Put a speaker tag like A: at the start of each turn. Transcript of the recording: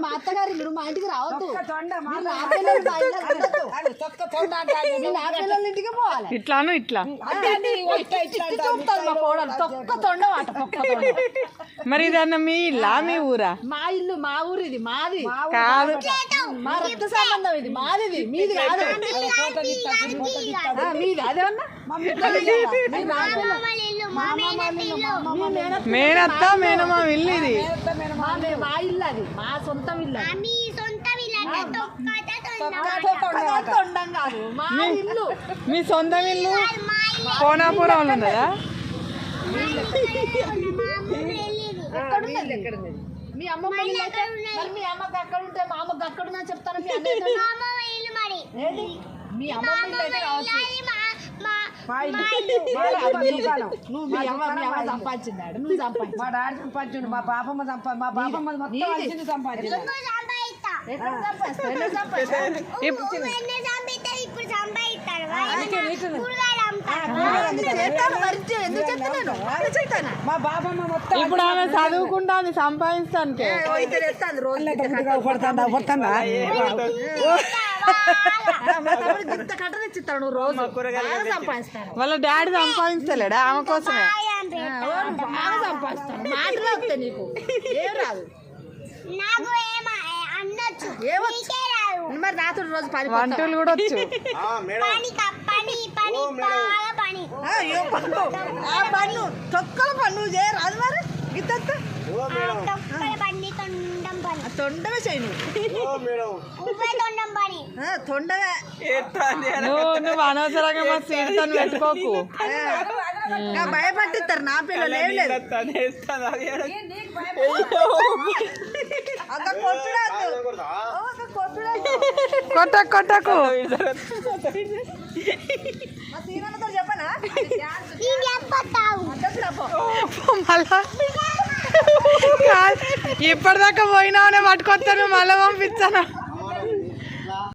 A: మా అత్తగారి ఇల్లు, మా ఇంటికి రావద్దు. ఇంటికి పోవాలి.
B: ఇట్లాను ఇట్లా
A: చూపుతారు మా కోడలు. తొక్క తొండ మాట.
B: మరి ఇదన్నా మీ ఇల్లా మీ ఊరా?
A: మా ఇల్లు మా ఊరు, ఇది మాది
B: కాదు,
A: మా రక్త సంబంధం. ఇది మాది, ఇది మీది కాదు. మీది అదేమన్నా
B: మేనత్త మేనమా ఇల్లు ఇది.
A: మా ఇల్లు, అది మా సొంతం ఇల్లు. తొండం కాదు మా ఇల్లు.
B: మీ సొంతం ఇల్లు కోనాపురంలో ఉన్నదా?
A: ఎక్కడున్నది? మీ అమ్మమ్మ ఇల్లు అయితే మరి మీ అమ్మకి అక్కడ ఉంటే మా అమ్మకి అక్కడ ఉందని చెప్తాను. మీ అమ్మ మీ అమ్మమ్మ ఇల్లు అయితే కావచ్చు. నువ్వు మీ అమ్మ సంపాదించినాడు, నువ్వు సంపాదించు.
C: మా డాడీ సంపాదించు, మా పాపమ్మ మా పాపమ్మ మొత్తం సంపాదించు. మా బాబమ్మ మొత్తం
B: ఇప్పుడు ఆమె చదువుకుంటాను సంపాదిస్తానికి. వాళ్ళ డాడీ సంపాదించలేడా ఆమె కోసమే?
A: సంపాదిస్తాను. మాటలు వస్తాయి నీకు, ఏం రాదు. మరి రాత్రి రోజు పని
B: వంటలు కూడా వచ్చు.
A: పన్ను తొక్కల పన్ను చేయరాదు. మరి గిత్త తొండమే చేయను. తొండమే
B: నువ్వు అనవసరంగా మా సీడ్తో పెట్టుకోకు.
A: భయపట్టిస్తారు నా పిల్లలు. ఏం లేదు
B: కొట్టకు.
A: చెప్పనా
B: మళ్ళా ఇప్పటిదాకా పోయినావునే పట్టుకొస్తాను, మళ్ళీ పంపిస్తాను.